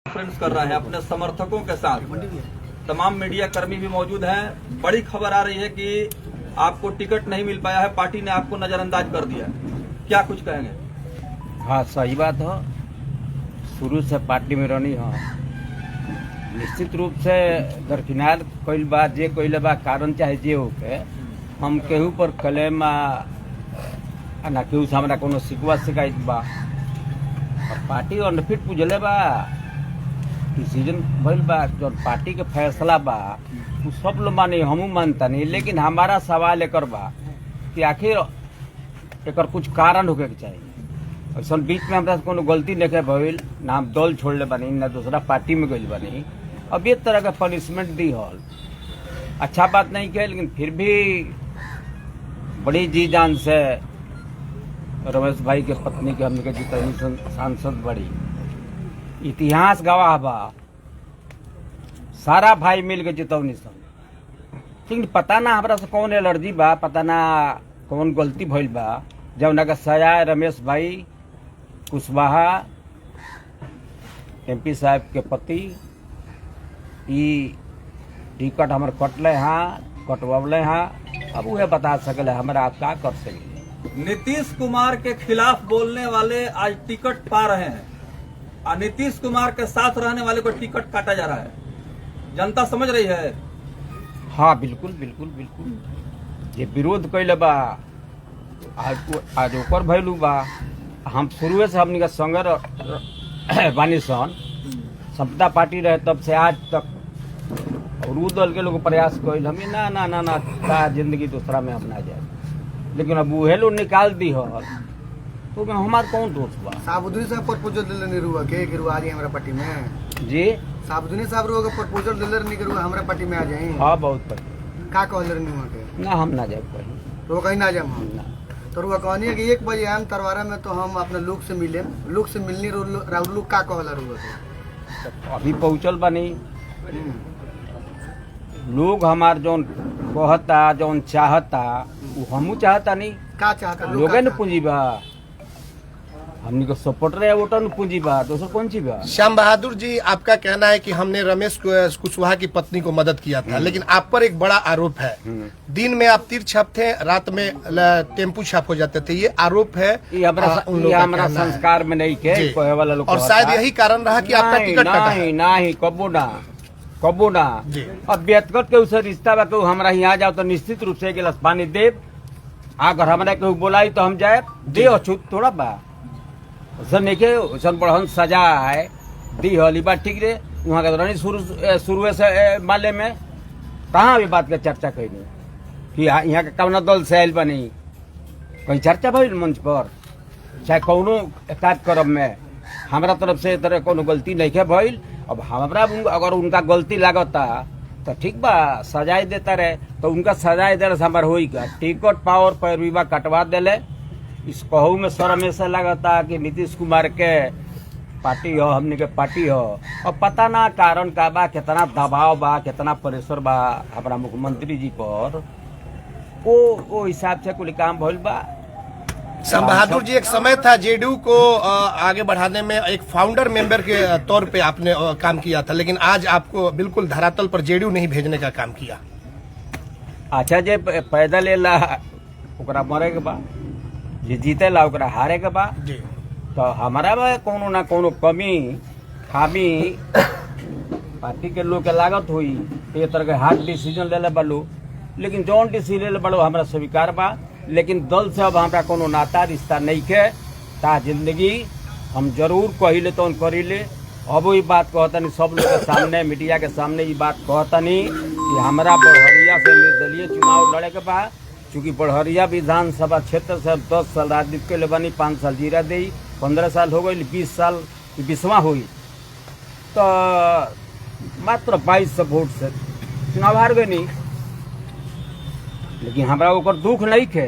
Conference कर रहा है अपने समर्थकों के साथ। तमाम मीडिया कर्मी भी मौजूद हैं। बड़ी खबर आ रही है कि आपको टिकट नहीं मिल पाया है, पार्टी ने आपको नजरअंदाज कर दिया। क्या कुछ कहेंगे? हाँ, सही बात हो। शुरू से पार्टी में रहनी हो, निश्चित रूप से दरकिनार कोई बात जे कोई बा कारण चाहे जे हो के हम केहू पर क्लेम ना केहू से हमरा कोनो शिकवा शिकायत बा। और पार्टी अनफिट पूजले बा, डिसीजन भइल बा, जो पार्टी के फैसला बा उ सब लोग माने, हमू मानता नहीं। लेकिन हमारा सवाल एकर बा कि आखिर एकर कुछ कारण होके के चाहिए। ऐसा बीच में हमरा से कोनो गलती नहीं भइल, ना हम दल छोड़ले बानी ना दूसरा पार्टी में गइल बानी। अब ये तरह का पनिशमेंट दी हल अच्छा बात नहीं के, लेकिन फिर भी बड़ी जी जान से रमेश भाई के पत्नी के हमने के जितनी सांसद बड़ी इतिहास गवाह बा, सारा भाई मिल के जितौनी सन। लेकिन पता ना हमरा से कौन एलर्जी बा, पता ना कौन गलती भइल बा, जब का सजाए रमेश भाई कुशवाहा एमपी साहब के पति ई टिकट हमारे कटले हाँ, कटवले हाँ। अब वह बता सकले हमरा आप क्या कर सके। नीतीश कुमार के खिलाफ बोलने वाले आज टिकट पा रहे हैं और नीतीश कुमार के साथ रहने वाले को टिकट काटा जा रहा है। जनता समझ रही है। हाँ, बिल्कुल बिल्कुल बिल्कुल। ये विरोध कैले बा आज ओकर भैलू बा। हम शुरू से हमनी का संगे बानी सन, समता पार्टी रहे तब से आज तक, और उ दल के लोग प्रयास कैल हमें ना ना ना ना का जिंदगी दूसरा में अपना जाए। लेकिन अब वह लोग निकाल दी हल तो हमार कौन दोस्त बा। साबुद्दीन साहब प्रपोजल दिले नहीं रुआ के कि रुआ आ जाए हमरा पार्टी में जी। साबुद्दीन साहब रुआ का प्रपोजल दिले नहीं कि रुआ हमरा पार्टी में आ जाए। हाँ, बहुत पड़ी का कहले नहीं हुआ के ना, हम ना जाए कहीं, तो कहीं ना जाए हम ना। तो रुआ कहनी है कि 1 बजे आम तरवारा में, तो हम अपने लोग से मिले, लोग से मिलनी राहुल लोग का कहला रुआ के अभी पहुंचल बनी लोग हमार जौन कहता जौन चाहता वो हमू चाहता नहीं। का चाहता लोगे न पूंजी बा, हमनी को सपोर्ट रहे वोटर न पूंजी बा, दोसर कौन चीज बा। श्याम बहादुर जी, आपका कहना है कि हमने रमेश कुशवाहा की पत्नी को मदद किया था, लेकिन आप पर एक बड़ा आरोप है। दिन में आप तीर छाप थे, रात में टेम्पू छाप हो जाते थे। ये आरोप है, ये हमारा संस्कार में नहीं के कहे वाला लोग, और शायद यही कारण रहा कि आपका टिकट कटा है। नहीं, कबो ना। अब व्यक्तिगत के उसे रिश्ता बा, केहू हमरा यहाँ जाओ तो निश्चित रूप से एक गिलास पानी देव। अगर हमरा केहू बोलाई तो हम जाए दे, अछूत थोड़ा बा। उसन नहीं के उसन बढ़न सजा है दी हली बात ठीक रे। वहाँ का शुरू से माले में कहाँ भी बात का चर्चा कैनी कि यहाँ के कौन दल से आयल बनी, कहीं चर्चा भइल मंच पर चाहे कौनो कार्यक्रम में हमारा तरफ से तरह कोनो गलती नहीं है भइल। अब हमरा अगर उनका गलती लागता तो ठीक बा, सजाए देता रहे तो उनका सजाए दे हमार होगा। टिकट पावर पैरवीबा कटवा देले। इस कहू में शर्म ऐसा लगता कि नीतीश कुमार के पार्टी हो, हमने के पार्टी हो। और पता ना कारण का बा, कितना दबाव बा, कितना प्रेशर बा हमारा मुख्यमंत्री जी पर, वो हिसाब से कुल काम भइल बा। श्याम बहादुर जी, एक समय था जेडीयू को आगे बढ़ाने में एक फाउंडर मेंबर के तौर पे आपने काम किया था, लेकिन आज आपको बिल्कुल धरातल पर जेडीयू नहीं भेजने का काम किया। अच्छा, जे पैदल एला ओकरा मरे के बा, जे जीतेला ओकरा हारे के बा। जी। तो हमारा में कोनो ना कोनो कमी खामी पार्टी के लोग के लागत हुई, ये तरह के हार्ड डिसीजन ले बालू। लेकिन जौन डिसीजन ले बालू हमारा स्वीकार बा, लेकिन दल से अब हमारा कोनो नाता रिश्ता नहीं के। ता जिंदगी हम जरूर कहिले तो करीले। अब ये बात कहतनी सब लोग के सामने, मीडिया के सामने ये बात कहतनी कि हमारा बड़हरिया से निर्दलीय चुनाव लड़े के बा। चूँकि बड़हरिया विधानसभा क्षेत्र से 10 साल राजनीति के लिए बनी, 5 साल जीरा दी, 15 साल हो गई, 20 साल 20वां हुई, तो मात्र 2200 वोट से चुनाव हार गई नहीं। लेकिन हमारा ऊपर दुख नहीं खे,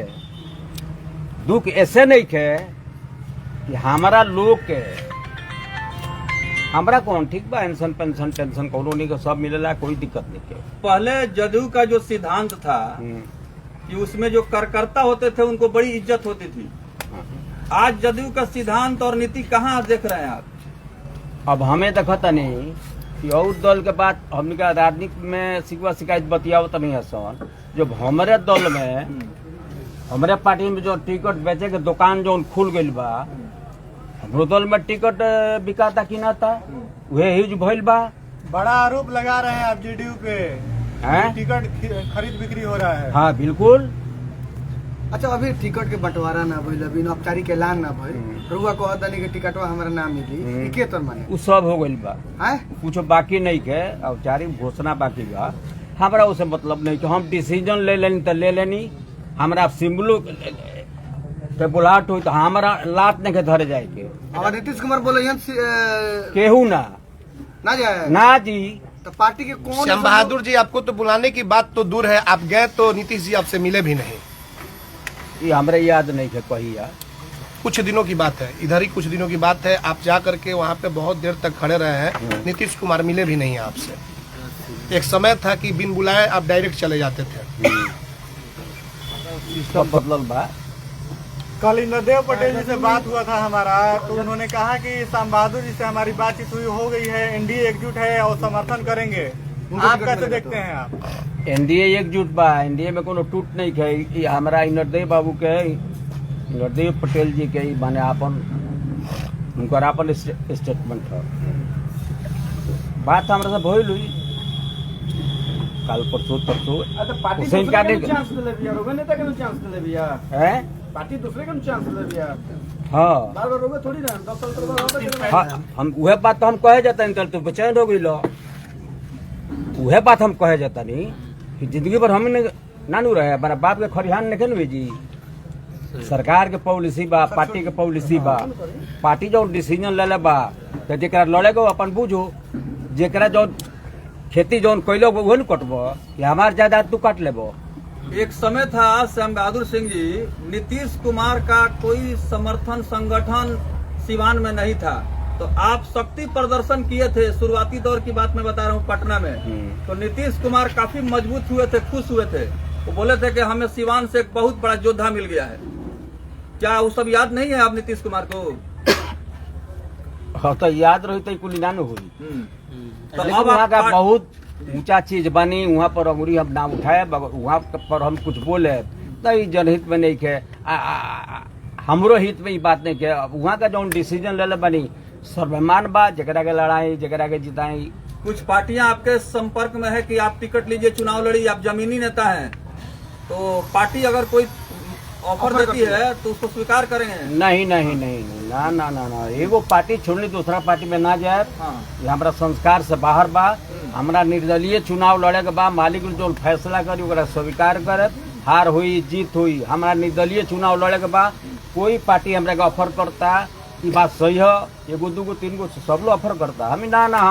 दुख ऐसे नहीं खे कि हमारा लोग के हमरा कौन ठीक बा, पेंशन पेंशन टेंशन कोनो नहीं के सब मिलेला, कोई दिक्कत नहीं के। पहले जदयू का जो सिद्धांत था कि उसमें जो कार्यकर्ता होते थे उनको बड़ी इज्जत होती थी। आज जदयू का सिद्धांत और नीति कहाँ देख रहे हैं आप? अब हमें देखता नहीं कि और दल के बाद हमने का राजनीति में शिकवा शिकायत बतियावत नहीं है सन। जब हमारे दल में हमारे पार्टी में जो टिकट बेचे के दुकान जो खुल गई बा, हमरो दल में टिकट बिकाता कि ना था वह यूज भइल बा। बड़ा आरोप लगा रहे हैं आप जेडीयू पे, हैं? टिकट खरीद बिक्री हो रहा है। हाँ बिल्कुल। अच्छा अभी टिकट के बंटवारा ना भइल, अभी औपचारिक ऐलान ना भइल, रुआ कहता नहीं कि टिकटवा हमारा ना मिली, के तर माने उ सब हो गइल बा, हैं? कुछ बाकी नहीं के, औपचारिक घोषणा बाकी बा। हमरा उसे मतलब नहीं कि हम डिसीजन ले लेनी तो ले लेनी, हमरा सिम्बलो के बुलाहट हुई तो हमारा लात नहीं के धरे जाए के। और नीतीश कुमार बोले केहू ना जाए ना जी। तो पार्टी के कौन श्याम बहादुर जी, आपको तो बुलाने की बात तो दूर है, आप गए तो नीतीश जी आपसे मिले भी नहीं। ये हमरे याद नहीं है कहिया, कुछ दिनों की बात है, इधर ही कुछ दिनों की बात है, आप जा करके वहाँ पे बहुत देर तक खड़े रहे हैं, नीतीश कुमार मिले भी नहीं आपसे। एक समय था कि बिन बुलाए आप डायरेक्ट चले जाते थे। सब बदलल बा। कल इंद्रदेव पटेल जी से बात हुआ था हमारा, तो उन्होंने कहा कि श्याम बहादुर जी से हमारी बातचीत हुई हो गई है, एनडीए एकजुट है और समर्थन करेंगे। आप कैसे देखते हैं आप? एनडीए एकजुट बा, एनडीए में कोनो टूट नहीं है। ये हमारा इंद्रदेव बाबू के, इंद्रदेव पटेल जी के माने आपन उनकर आपन स्टेटमेंट है। बात हमरा से भइल हुई कल परसों हुसैन का पार्टी दूसरे का चांस ले लिया। हाँ बार बार रोगे थोड़ी ना, 10 साल तक हाँ, हम वह बात तो हम कहे जाता नहीं, तो बेचैन हो गई लो। वह बात हम कहे जाता नहीं कि जिंदगी भर हम नानू रहे, हमारा बाप के खरिहान नहीं खेल जी। सरकार के पॉलिसी बा, पार्टी के पॉलिसी बा, पार्टी जो डिसीजन ले ले बा तो जेकरा लड़े गो अपन बुझो, जेकरा जो खेती जो कैलो वह न कटबो या हमार जायदाद तू काट लेबो। एक समय था श्याम बहादुर सिंह जी, नीतीश कुमार का कोई समर्थन संगठन सिवान में नहीं था, तो आप शक्ति प्रदर्शन किए थे। शुरुआती दौर की बात मैं बता रहा हूँ पटना में, तो नीतीश कुमार काफी मजबूत हुए थे, खुश हुए थे। वो बोले थे कि हमें सिवान से एक बहुत बड़ा योद्धा मिल गया है। क्या वो सब याद नहीं है आप नीतीश कुमार को? हाँ तो याद रही तो कुल नानू हुई। तो लेकिन अब वहाँ का आप बहुत ऊंचा चीज बनी, वहाँ पर अंगुरी हम नाम उठाए, वहाँ पर हम कुछ बोले नहीं, जनहित में नहीं के, हमरो हित में ये बात नहीं के। वहाँ का जो डिसीजन ले ले बनी सर्वमान बा, जकरा के लड़ाई जकरा के जिताई। कुछ पार्टियां आपके संपर्क में है कि आप टिकट लीजिए, चुनाव लड़ी, आप जमीनी नेता हैं, तो पार्टी अगर कोई ऑफर देती है तो उसको स्वीकार करेंगे? नहीं नहीं नहीं ना ना ना ना, एगो पार्टी छोड़नी दूसरा पार्टी में ना जाए। हाँ। ये हमारा संस्कार से बाहर बा। हमारा निर्दलीय चुनाव लड़े के बाद मालिक जो फैसला करी ओकरा स्वीकार करे, हार हुई जीत हुई, हमारा निर्दलीय चुनाव लड़े के बाद कोई पार्टी हमरा के ऑफर करता, ये बात सही है, एगो दूगो तीन गो सब लोग ऑफर करता, हम ना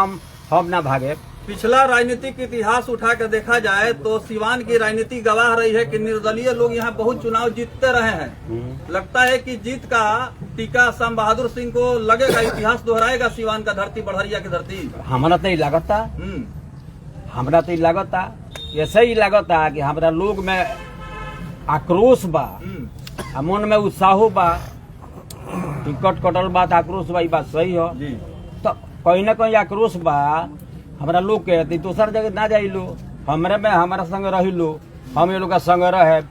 हम ना भागे। पिछला राजनीतिक इतिहास उठा कर देखा जाए तो सिवान की राजनीति गवाह रही है कि निर्दलीय लोग यहाँ बहुत चुनाव जीतते रहे हैं। लगता है कि जीत का टीका श्याम बहादुर सिंह को लगेगा, इतिहास दोहराएगा सिवान का धरती, बड़हरिया की धरती। हमारा तो लगता, हमरा तो लगता, ऐसे ही लगता कि हमारा लोग में आक्रोश बा, मन में उत्साह बा, टिकट कटल बा, आक्रोश बा, बात सही हो। तो कहीं ना कहीं आक्रोश बा हमारा लोग के, दूसर जगह ना जाई लो, हमरे में हमारा संग रही लो, हम ये लोग का संग रहे।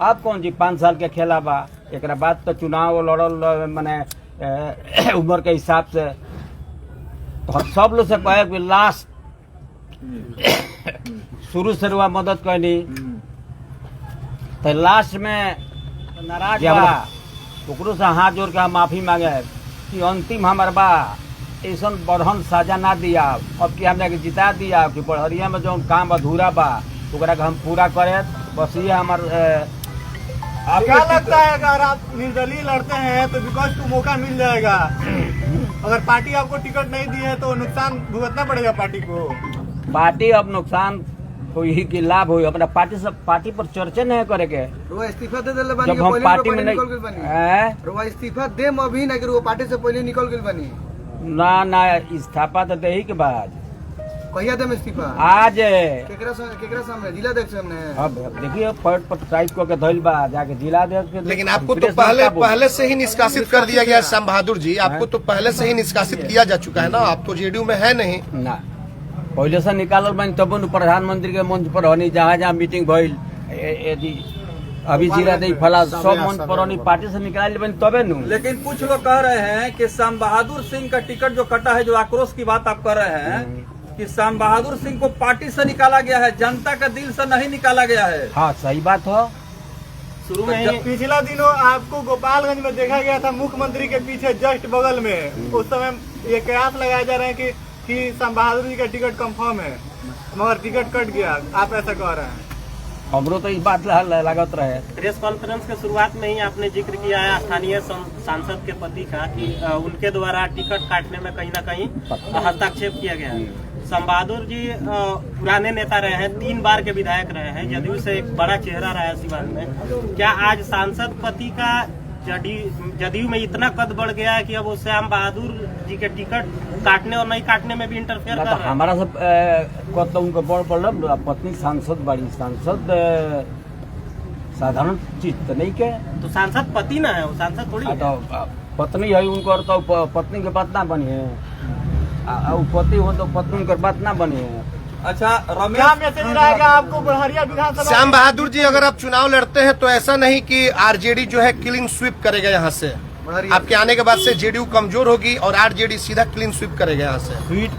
अब कौन जी 5 साल के खेला बा, एक बाद तो चुनाव लड़ल माने उम्र के हिसाब से, तो सब लोग से कहे कि लास्ट शुरू से रुआ मदद करनी, तो लास्ट में नाराज बा, ओकरो से हाथ जोड़ के हम माफी मांगे कि अंतिम हमार बा ऐसा बढ़न साजा ना दिया, अब कि हमरा के जिता दिया कि बड़हरिया में जो काम अधूरा बा ओकरा के हम पूरा करे, बस ये हमार। क्या लगता है अगर आप निर्दलीय लड़ते हैं तो विकास को मौका मिल जाएगा? अगर पार्टी आपको टिकट नहीं दी है तो नुकसान भुगतना पड़ेगा पार्टी को? पार्टी अब नुकसान हुई कि लाभ हुई, अपना पार्टी पर चर्चा नहीं करे के। इस्तीफा दे दिले बानी, जब हम पार्टी में नहीं इस्तीफा देम अभी ना, वो पार्टी से पहले निकल गई बानी। ना इस्तीफा तो दे ही के बाद कहिया देम इस्तीफा आज केकरा सामने जिला अध्यक्ष सामने अब देखिए फट पर टाइप को के धइल बा जाके जिला दे के लेकिन आपको तो पहले से ही निष्कासित कर दिया गया श्याम बहादुर जी, आपको तो पहले से ही निष्कासित किया जा चुका है ना, आप तो जेडीयू में है नहीं ना पहले से निकालल बन तब न प्रधानमंत्री के मंच पर हनी जहाँ मीटिंग भइल यदि अभी जिला दे फला सब मंच पर हनी पार्टी से निकाल बन तबे नु। लेकिन कुछ लोग कह रहे हैं कि श्याम बहादुर सिंह का टिकट जो कटा है, जो आक्रोश की बात आप कर रहे हैं कि श्याम बहादुर सिंह को पार्टी से निकाला गया है, जनता का दिल से नहीं निकाला गया है। हाँ सही बात हो। शुरू में पिछला दिनों आपको गोपालगंज में देखा गया था मुख्यमंत्री के पीछे जस्ट बगल में, उस समय ये कयास लगाया जा रहा है कि श्याम बहादुर जी का टिकट कंफर्म है, मगर टिकट कट गया, आप ऐसा कह रहे हैं। हमरो तो इस बात लागत रहे। प्रेस कॉन्फ्रेंस के शुरुआत में ही आपने जिक्र किया है स्थानीय सांसद के पति का कि उनके द्वारा टिकट काटने में कहीं ना कहीं हस्तक्षेप किया गया है। श्याम बहादुर जी पुराने नेता रहे हैं, 3 बार के विधायक रहे हैं, जदयू से एक बड़ा चेहरा रहा है सिवान में। क्या आज सांसद पति का जदयू में इतना कद बढ़ गया है कि अब वो श्याम बहादुर जी के टिकट काटने और नहीं काटने में भी इंटरफेयर कर रहा है? हमारा सब कत उनको बड़ पड़ल पत्नी सांसद बड़ी सांसद साधारण चीज तो नहीं के, तो सांसद पति ना है, वो सांसद थोड़ी है। तो पत्नी है उनको, तो पत्नी के बात ना बनी है, पति हो तो पत्नी के बात ना बनी है। अच्छा रमेश, क्या मैसेज रहेगा आपको बुढ़ारिया विधानसभा? श्याम बहादुर जी अगर आप चुनाव लड़ते हैं तो ऐसा नहीं कि आरजेडी जो है क्लीन स्वीप करेगा यहाँ से, आपके आने के बाद से जेडीयू कमजोर होगी और आरजेडी सीधा क्लीन स्वीप करेगा यहाँ से।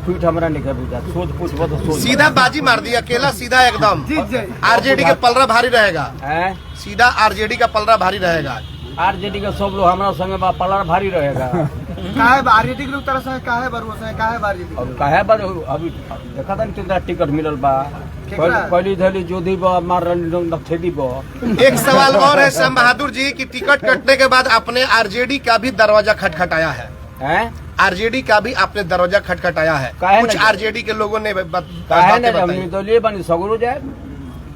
फीट हमारा निकल बुझा, सोच पूछ तो सोच सीधा बाजी मार दिया, अकेला सीधा एकदम आरजेडी का पलड़ा भारी रहेगा, सीधा आरजेडी का पलड़ा भारी रहेगा। आरजेडी का सब लोग हमारा संगे पलड़ा भारी रहेगा। काहे आरजेडी के लोग तरह से काहे भरोसा है, काहे आरजेडी और काहे बार अभी देखा था कितना टिकट मिलल बा, पहली धली जोधी बा मार खेदी बा। एक सवाल और है श्याम बहादुर जी की टिकट कटने के बाद आपने आरजेडी का भी दरवाजा खटखटाया है, आरजेडी का भी आपने दरवाजा खटखटाया है, कुछ आरजेडी के लोगों ने दलीय बनी सगुरु जाए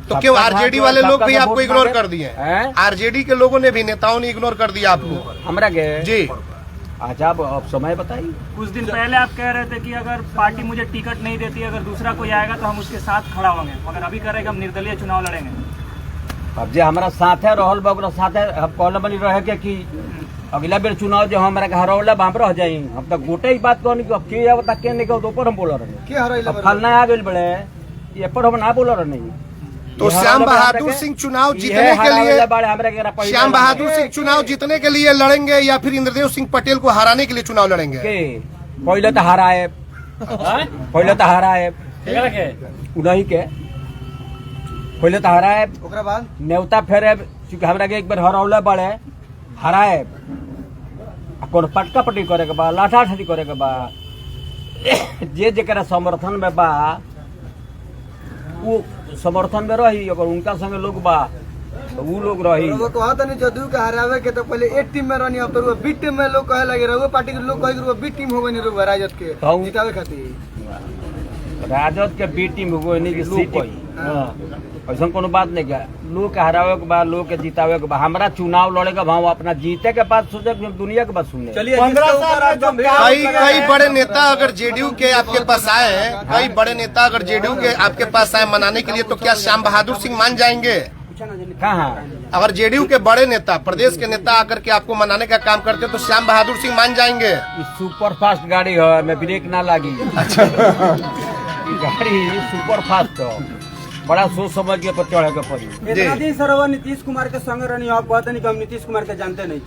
तो क्यों आरजेडी वाले लोग भी आपको इग्नोर कर दिए? आरजेडी के लोगों ने भी, नेताओं ने इग्नोर कर दिया आपको हमरा के जी। अच्छा आप समय बताइए। कुछ दिन पहले आप कह रहे थे कि अगर पार्टी मुझे टिकट नहीं देती, अगर दूसरा कोई आएगा तो हम उसके साथ खड़ा होंगे, मगर अभी कह रहे हैं कि हम निर्दलीय चुनाव लड़ेंगे। अब जो हमारा साथ है रहल बा साथ है, हम कॉल बनी रहे के कि अगला बेर चुनाव जो हमारा के हरौला हम रह जाई, हम तो गोटे ही बात कहनी कि बता के नहीं तो ऊपर हम बोल रहे फलना आ गए बड़े ये पर हम ना बोल रहे नहीं। तो श्याम बहादुर सिंह चुनाव जीतने के लिए, श्याम बहादुर सिंह चुनाव जीतने के लिए लड़ेंगे या फिर इंद्रदेव सिंह पटेल को हराने के लिए चुनाव लड़ेंगे? पहले तो हराए, पहले तो हराए उन्हीं के, पहले तो हराए न्योता फेरे, चूंकि हमरा के एक बार हरौले बड़े हराए, कौन पटका पटी करे के बा, लाठा ठाठी करे के बा, जे जरा समर्थन में बा वो समर्थन में रही, अगर उनका संगे लोग बा तो वो लोग रही। वो कहता नहीं जदयू के हरावे के तो पहले एक टीम में रहनी, अब तो बी टीम में लोग कहे लगे रहो, पार्टी के लोग कहे बी टीम हो गई नहीं राजद के जितावे खातिर, राजद के बी टीम हो गई कि सी टीम, ऐसा कोनो बात नहीं क्या। लोग के हरावे के बाद, लोग के जितावे के बाद, हमारा चुनाव लड़े का भाव अपना जीते के बाद सोचे, दुनिया के बाद सुने। चलिए कई बड़े नेता अगर जेडीयू के आपके पास आए, कई बड़े नेता अगर जेडीयू के आपके पास आए मनाने के लिए, तो क्या श्याम बहादुर सिंह मान जाएंगे? कहाँ अगर जेडीयू के बड़े नेता, प्रदेश के नेता आकर के आपको मनाने का काम करते तो श्याम बहादुर सिंह मान जाएंगे? सुपर फास्ट गाड़ी है, मैं ब्रेक ना लगी। अच्छा गाड़ी सुपर फास्ट हो, बड़ा सोच समझ के पर चढ़े के पड़ी। इतना दिन सर वो नीतीश कुमार के संग रहनी, आप कहते नहीं कि हम नीतीश कुमार के जानते नहीं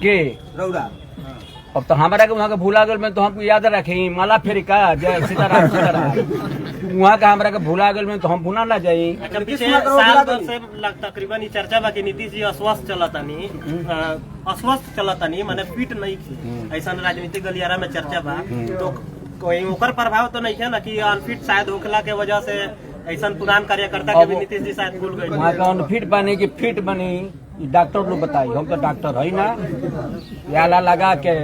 के रौरा। अब तो हमारा के वहाँ के भूला गल में तो हमको याद रखी माला फेरी का जय सीताराम सीताराम, वहाँ का हमारा के भूला गल में तो हम भूला ना जाये। पिछले साल भर से तकरीबन ये चर्चा बा कि नीतीश जी अस्वस्थ चलतानी माने फिट नहीं थी, ऐसा राजनीतिक गलियारा में चर्चा बा, तो कोई ओकर प्रभाव तो नहीं है ना कि अनफिट शायद होखला के वजह से ऐसा पुरान कार्यकर्ता के भी नीतीश जी शायद भूल गए। वहाँ का अनफिट बने की फिट बनी, डॉक्टर लोग बताई, हम तो डॉक्टर है ना, याला लगा के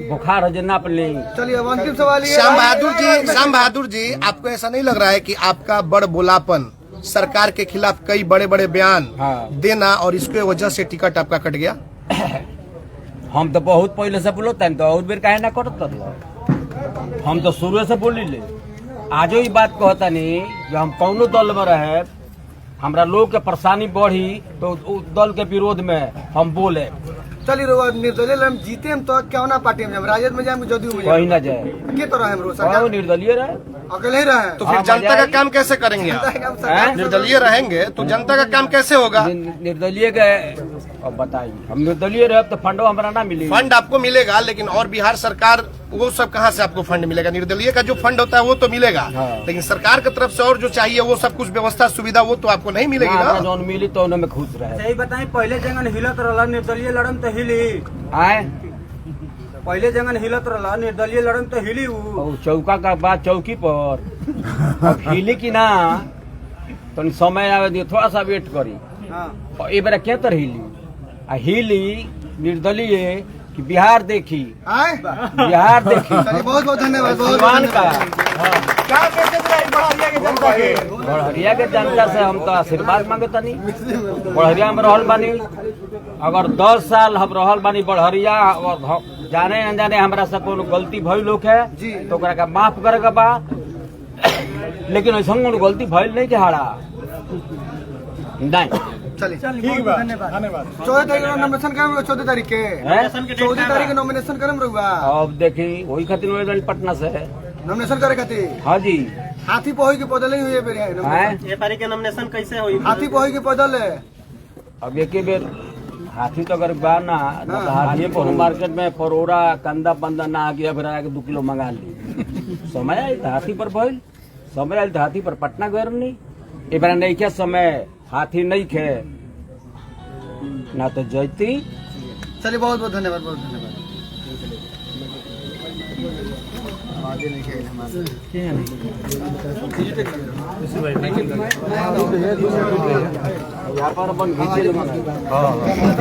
बुखार हो जाना पड़े। चलिए अंतिम सवाल ये, श्याम बहादुर जी आपको ऐसा नहीं लग रहा है कि आपका बड़ बोलापन, सरकार के खिलाफ कई बड़े बड़े बयान देना और इसके वजह से टिकट आपका कट गया? हम तो बहुत पहले से बोलो तो और बेर काहे ना करत, हम तो शुरू से बोली ले आजो ही बात कहता नहीं जो हम कौनो दल में रहे हमरा लोग के परेशानी बढ़ी तो उस दल के विरोध में हम बोले चलिए रहुआ निर्दलीय हम जीते हम तो क्यों ना पार्टी में जाए राजद में जाए जदयू में कहीं ना जाए के तो रहे हम रोज कौन निर्दलीय रहे अकेले ही रहे तो फिर हाँ, जनता मजा का आई। काम कैसे करेंगे आप? हैं? निर्दलीय रहेंगे तो जनता का काम कैसे होगा? निर्दलीय के अब बताइए हम निर्दलीय रहे तो फंडो हमारा ना मिली फंड आपको मिलेगा, लेकिन और बिहार सरकार वो सब कहाँ से आपको फंड मिलेगा? निर्दलीय का जो फंड होता है वो तो मिलेगा, हाँ। लेकिन सरकार की तरफ से और जो चाहिए वो सब कुछ व्यवस्था सुविधा वो तो आपको नहीं मिलेगी ना ना। जौन मिली तो उनमें खुश रहे सही बताई पहले जंगन हिलत रहला निर्दलीय लड़म तो हिली आए पहले जंगन हिलत रहला निर्दलीय लड़म तो हिली उ और चौका का बात चौकी पर अब हिली की ना तो समय आवे दियो थोड़ा सा वेट करी हाँ और ये बेरा क्या तरह हिली आ हिली निर्दलीय कि बिहार देखी आए बिहार देखी चलिए बहुत बहुत धन्यवाद बहुत सिवान का क्या मैसेज रही बढ़िया के जनता के? बढ़िया के जनता से हम तो आशीर्वाद मांगता नहीं बढ़िया में रहल बानी अगर 10 साल हम रहल बानी बढ़िया और जाने अनजाने हमरा से कोनो गलती भइल लोग है जी। तो ओकरा के माफ करे के बा लेकिन ऐसा कोनो गलती भइल नहीं के हाड़ा नहीं चलिए ठीक बा, धन्यवाद। 14 तारीख को नॉमिनेशन करें 14 तारीख के हैं? 14 तारीख के नॉमिनेशन करें रहुआ अब देखी वही खातिर वेदन पटना से है नॉमिनेशन करे खातिर हाँ जी हाथी पोही के पैदल ही हुए बेर है हैं? ये पारी के नॉमिनेशन कैसे हुई? हाथी पोही के पैदल है अब एक बेर हाथी तो अगर बा ना तो हाथी पर मार्केट में परोड़ा कंदा पंदा ना आगे अब रहा 2 किलो मंगा ली समय आई तो हाथी पर भइल समय आई तो हाथी पर पटना गए नहीं ए बार नहीं क्या समय हाथी नहीं खे ना तो जयती चलिए बहुत बहुत धन्यवाद बहुत धन्यवाद यहाँ पर अपन घीचे